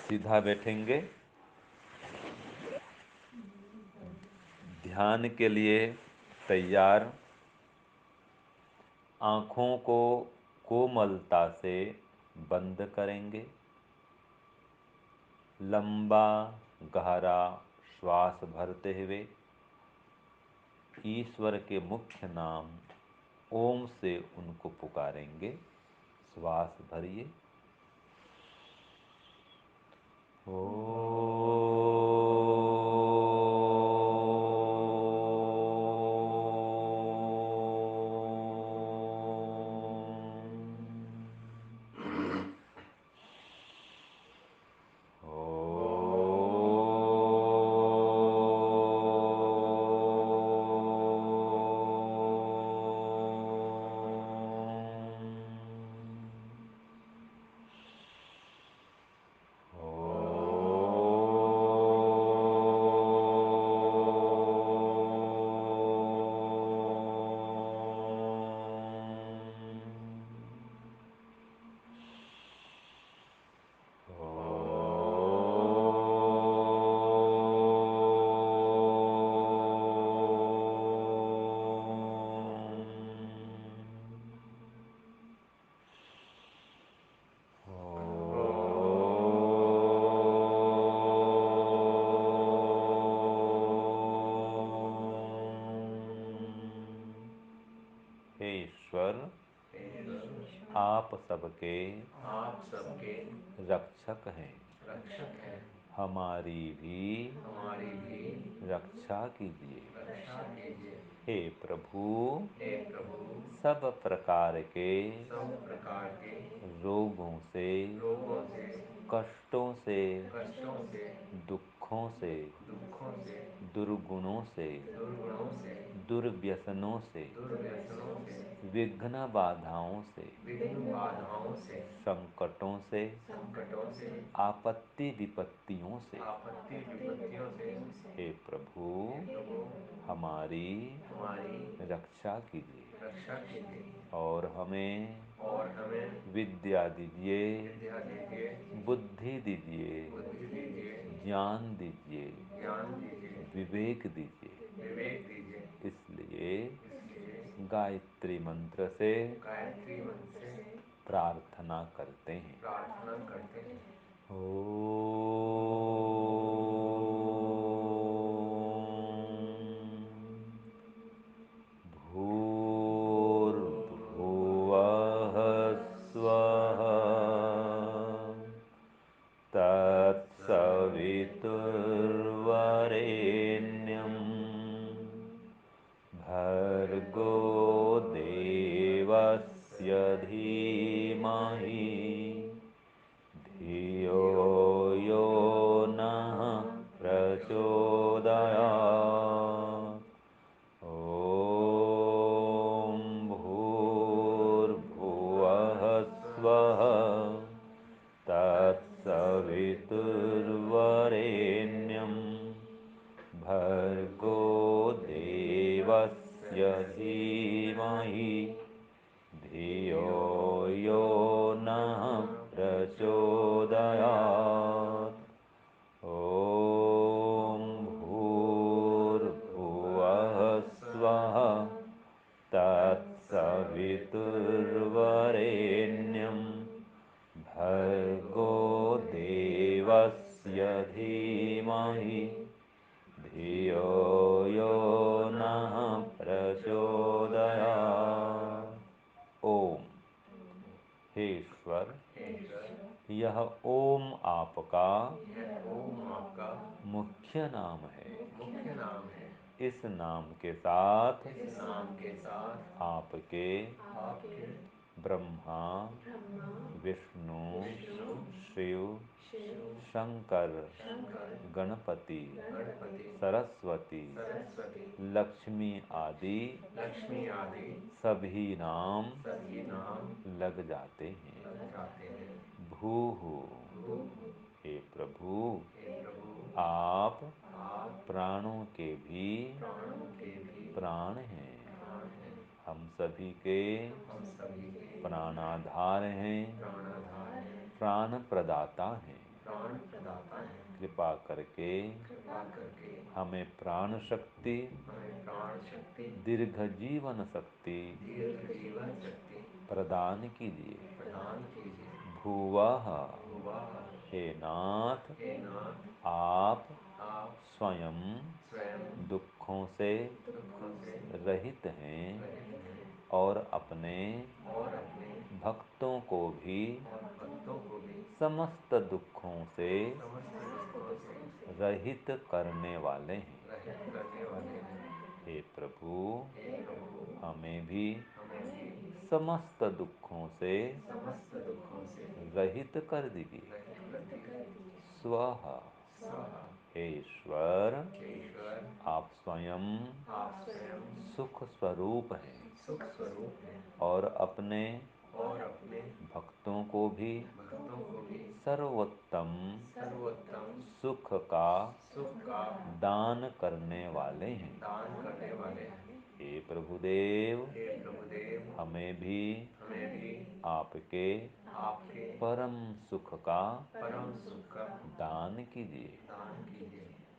सीधा बैठेंगे। ध्यान के लिए तैयार। आँखों को कोमलता से बंद करेंगे। लंबा गहरा श्वास भरते हुए ईश्वर के मुख्य नाम ओम से उनको पुकारेंगे। श्वास भरिए। हे ईश्वर, आप सबके रक्षक हैं। हमारी भी रक्षा कीजिए। हे प्रभु, सब प्रकार के रोगों से, कष्टों से, दुखों से, दुर्गुणों से, दुर्व्यसनों से, विघ्न बाधाओं से, संकटों से, आपत्ति विपत्तियों से हे प्रभु हमारी रक्षा कीजिए और हमें विद्या दीजिए, बुद्धि दीजिए, ज्ञान दीजिए, विवेक दीजिए। इसलिए गायत्री मंत्र से प्रार्थना करते हैं। भूर्भुवः स्वः तत्सवितुर्वरेण्यं भर्गो देवस्य धीमहि धियो यो नः प्रचोदयात्। ॐ भूर्भुवः स्वः तत्सवितुर्वरेण्यं भर्गो देवस्य धीमहि धियो यो नः प्रचोदयात्। ॐ भूर्भुवः स्वः तत्सवितुर्वरेण्यं भर्गो देवस्य धीमहि धियो यो नः प्रचोदयात्। ओम। हे ईश्वर, यह ओम आपका मुख्य नाम है। इस नाम के साथ आपके ब्रह्मा, विष्णु, शिव, शंकर, गणपति, सरस्वती, लक्ष्मी आदि सभी नाम लग जाते हैं। भूहु, हे प्रभु, आप प्राणों के भी प्राण हैं। हम सभी के प्राणाधार हैं, प्राण प्रदाता हैं। कृपा करके हमें प्राण शक्ति, दीर्घ जीवन शक्ति प्रदान कीजिए। भुवः हे नाथ, आप स्वयं दुखों से रहित हैं और अपने भक्तों को भी समस्त दुखों से रहित करने वाले हैं। हे प्रभु, हमें भी समस्त दुखों से रहित कर दीजिए। स्वाहा। हे ईश्वर, आप स्वयं सुख स्वरूप हैं और अपने भक्तों को भी सर्वोत्तम सुख का दान करने वाले हैं। हे प्रभुदेव, हमें भी आपके परम सुख का दान कीजिए।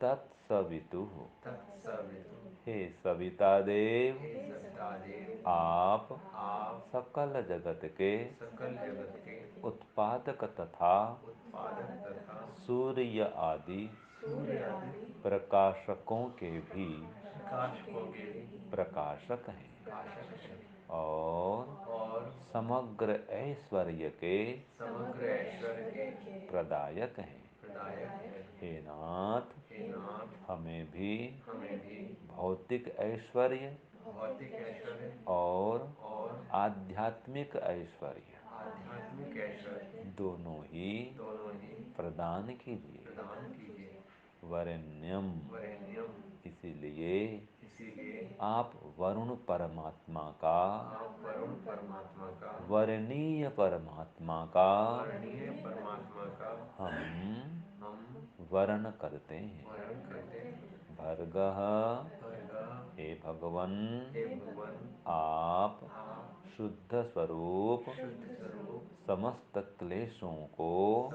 तत्सवितुः। हे सविता देव, आप सकल जगत के उत्पादक तथा सूर्य आदि प्रकाशकों के भी प्रकाशक हैं और समग्र ऐश्वर्य के प्रदायक हैं। हे नाथ, हमें भी भौतिक ऐश्वर्य और आध्यात्मिक ऐश्वर्य दोनों ही प्रदान कीजिए। वरेण्यम। इसीलिए आप वरुण परमात्मा का, वरणीय परमात्मा का हम वरण करते हैं। भर्गः। हे भगवन, आप शुद्ध स्वरूप समस्त क्लेशों को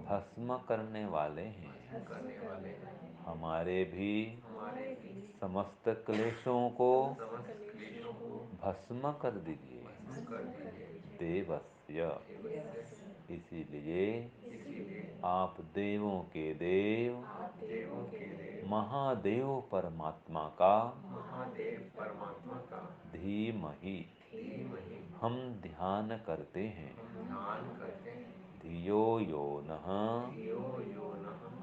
भस्म करने वाले हैं। हमारे भी समस्त क्लेशों को भस्म कर दीजिए। देवस्य। इसीलिए आप देवों के देव महादेव परमात्मा का धीमहि हम ध्यान करते हैं। धियो यो नः।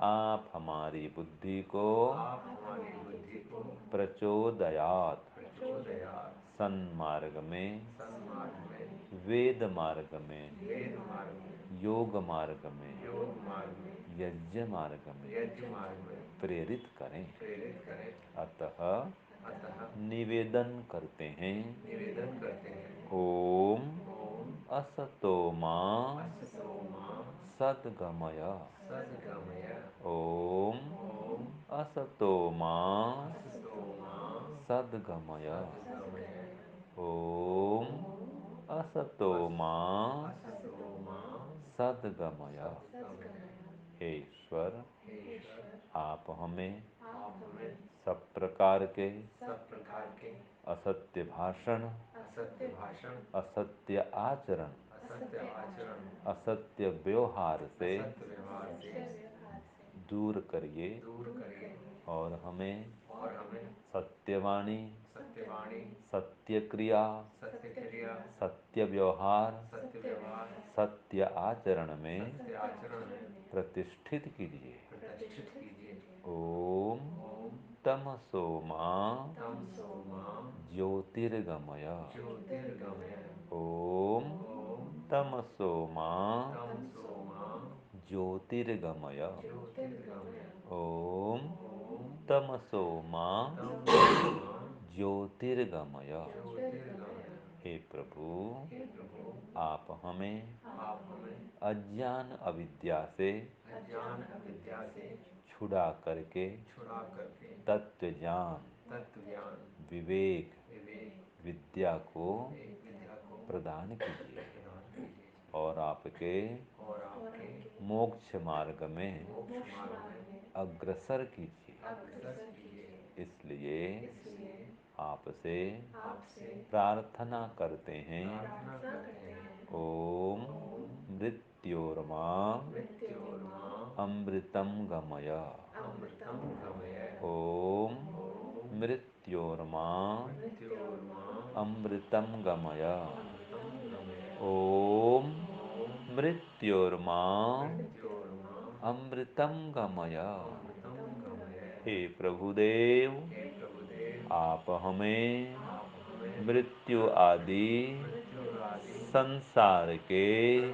आप हमारी बुद्धि को प्रचोदयात सन्मार्ग में, वेद मार्ग में, योग मार्ग में, यज्ञ मार्ग में प्रेरित करें। अतः निवेदन करते हैं। ओम असतो मा सद्गमय। ओम असतो मा सद्गमय। ओम असतो मा सद्गमय। हे ईश्वर, आप हमें सब प्रकार के असत्य भाषण, असत्य आचरण, असत्य व्यवहार से दूर करिए और हमें सत्यवाणी, सत्य क्रिया, सत्य व्यवहार, सत्य आचरण में प्रतिष्ठित कीजिए। ओम तमसो मा ज्योतिर्गमय। ओम तमसो मा ज्योतिर्गमय। ओम तमसो मा ज्योतिर्गमय। हे प्रभु, आप हमें अज्ञान अविद्या से छुड़ा करके तत्व ज्ञान, विवेक, विद्या को प्रदान कीजिए और आपके मोक्ष मार्ग में अग्रसर कीजिए। इसलिए आपसे प्रार्थना करते हैं। ओम मृत्योर्मा अमृतम गमय। ओम मृत्योर्मा अमृतम गमय। ओम मृत्योर्मा अमृतम गमय। हे प्रभुदेव, आप हमें मृत्यु आदि संसार के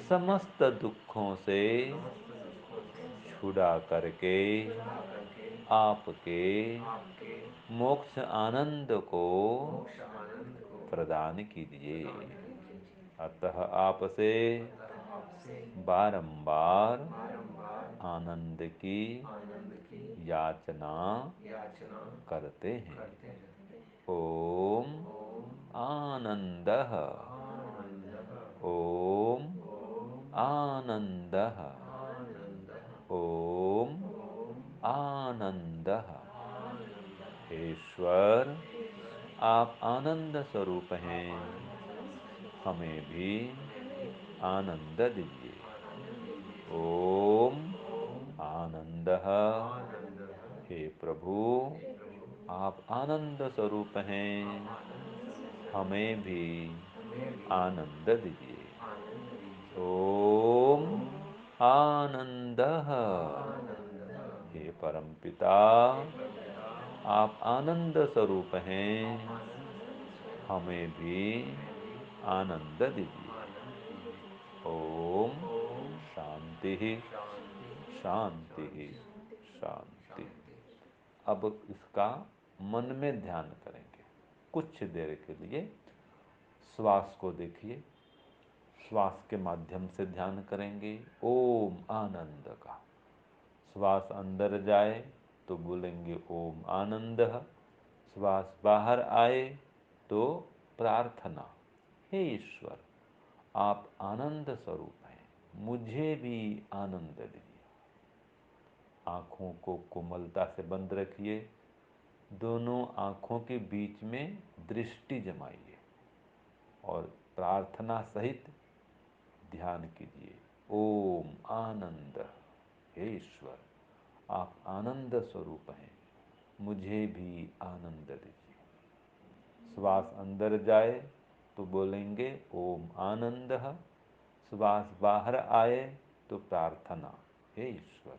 समस्त दुखों से छुड़ा करके आपके मोक्ष आनंद को प्रदान कीजिए। अतः आपसे बारंबार आनंद की याचना करते हैं। ओम आनंदः। ओम आनंदः। ओम आनंदः। हे ईश्वर, आप आनंद स्वरूप हैं, हमें भी आनंद दीजिए। ओम आनंदः। हे प्रभु, आप आनंद स्वरूप हैं, हमें भी आनंद दीजिए। ओम आनंदः। हे परमपिता, आप आनंद स्वरूप हैं, हमें भी आनंद दीजिए। ओम शांति शांति शांति। अब इसका मन में ध्यान करेंगे कुछ देर के लिए। श्वास को देखिए, श्वास के माध्यम से ध्यान करेंगे ओम आनंद का। श्वास अंदर जाए तो बोलेंगे ओम आनंदः। श्वास बाहर आए तो प्रार्थना, हे ईश्वर, आप आनंद स्वरूप हैं, मुझे भी आनंद दीजिए। आँखों को कोमलता से बंद रखिए, दोनों आँखों के बीच में दृष्टि जमाइए और प्रार्थना सहित ध्यान कीजिए। ओम आनंद। हे ईश्वर, आप आनंद स्वरूप हैं, मुझे भी आनंद दीजिए। श्वास अंदर जाए तो बोलेंगे ओम आनंदः। श्वास बाहर आए तो प्रार्थना, हे ईश्वर,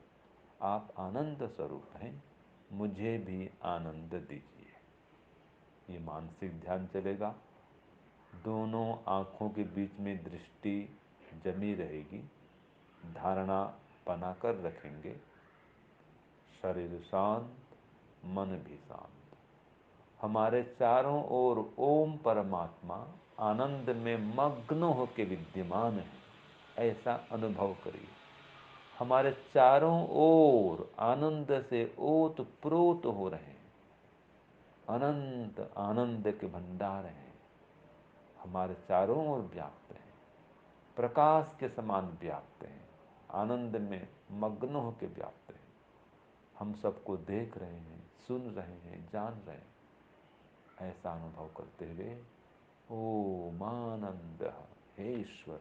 आप आनंद स्वरूप हैं, मुझे भी आनंद दीजिए। ये मानसिक ध्यान चलेगा। दोनों आँखों के बीच में दृष्टि जमी रहेगी, धारणा बनाकर रखेंगे। शरीर शांत, मन भी शांत। हमारे चारों ओर ओम परमात्मा आनंद में मग्न होकर विद्यमान है, ऐसा अनुभव करिए। हमारे चारों ओर आनंद से ओत-प्रोत हो रहे हैं, अनंत आनंद के भंडार हैं, हमारे चारों ओर व्याप्त हैं, प्रकाश के समान व्याप्त हैं, आनंद में मग्न होकर व्याप्त हैं। हम सबको देख रहे हैं, सुन रहे हैं, जान रहे हैं, ऐसा अनुभव करते हुए ओम आनंद। हे ईश्वर,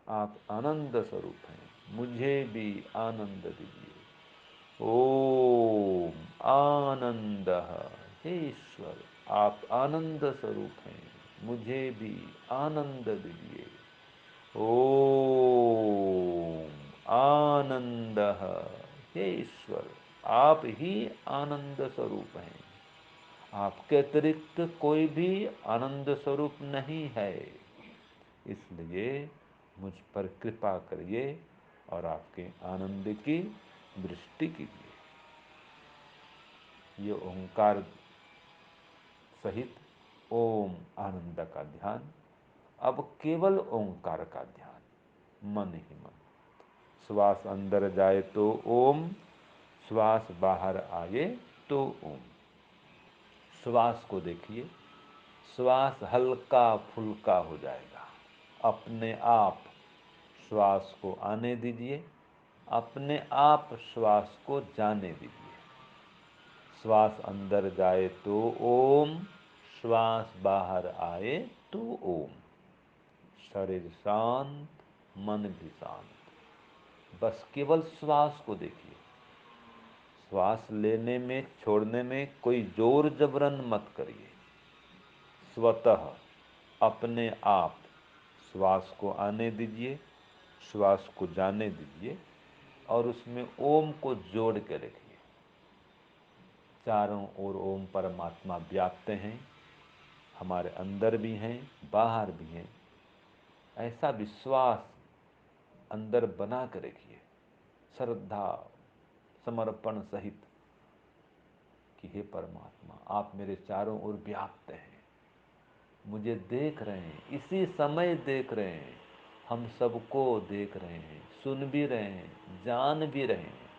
आप आनंद स्वरूप हैं, मुझे भी आनंद दीजिए। ओम आनंद। हे ईश्वर, आप आनंद स्वरूप हैं, मुझे भी आनंद दीजिए। ओम आनंद। हे ईश्वर, आप ही आनंद स्वरूप हैं, आपके अतिरिक्त कोई भी आनंद स्वरूप नहीं है। इसलिए मुझ पर कृपा करिए और आपके आनंद की दृष्टि कीजिए। ये ओंकार सहित ओम आनंद का ध्यान। अब केवल ओंकार का ध्यान, मन ही मन। श्वास अंदर जाए तो ओम, श्वास बाहर आए तो ओम। श्वास को देखिए, श्वास हल्का फुल्का हो जाएगा अपने आप, श्वास को आने दीजिए, अपने आप श्वास को जाने दीजिए। श्वास अंदर जाए तो ओम, श्वास बाहर आए तो ओम। शरीर शांत, मन भी शांत। बस केवल श्वास को देखिए। श्वास लेने में छोड़ने में कोई जोर जबरन मत करिए। स्वतः अपने आप श्वास को आने दीजिए, श्वास को जाने दीजिए और उसमें ओम को जोड़ के रखिए। चारों ओर ओम परमात्मा व्याप्त हैं, हमारे अंदर भी हैं, बाहर भी हैं। ऐसा विश्वास अंदर बना के रखिए, श्रद्धा समर्पण सहित कि हे परमात्मा, आप मेरे चारों ओर व्याप्त हैं, मुझे देख रहे हैं, इसी समय देख रहे हैं, हम सबको देख रहे हैं, सुन भी रहे हैं, जान भी रहे हैं।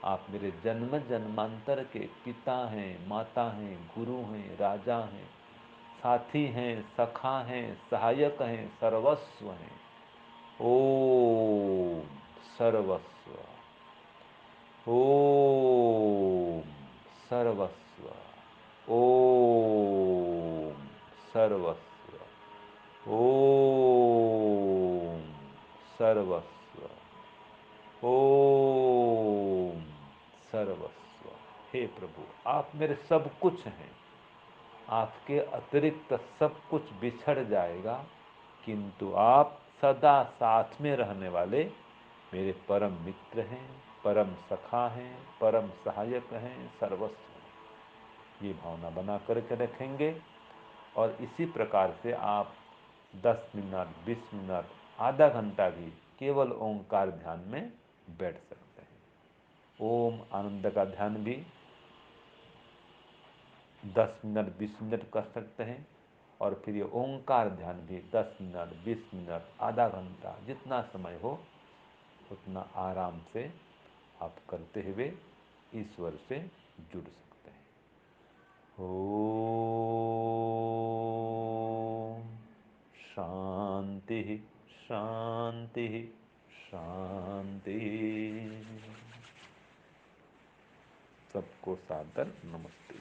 आप मेरे जन्म जन्मांतर के पिता हैं, माता हैं, गुरु हैं, राजा हैं, साथी हैं, सखा हैं, सहायक हैं, सर्वस्व हैं। ओम सर्वस्व, ओम सर्वस्व, ओम सर्वस्व, ओम सर्वस्व, ओम सर्वस्व। हे प्रभु, आप मेरे सब कुछ हैं, आपके अतिरिक्त सब कुछ बिछड़ जाएगा, किंतु आप सदा साथ में रहने वाले मेरे परम मित्र हैं, परम सखा हैं, परम सहायक हैं, सर्वस्व हैं। ये भावना बना करके रखेंगे और इसी प्रकार से आप 10 मिनट, 20 मिनट, आधा घंटा भी केवल ओंकार ध्यान में बैठ सकते हैं। ओम आनंद का ध्यान भी 10 मिनट, 20 मिनट कर सकते हैं और फिर ये ओंकार ध्यान भी 10 मिनट, 20 मिनट, आधा घंटा, जितना समय हो उतना आराम से आप करते हुए ईश्वर से जुड़ सकते हैं। ओम शांति शांति शांति। सबको सादर नमस्ते।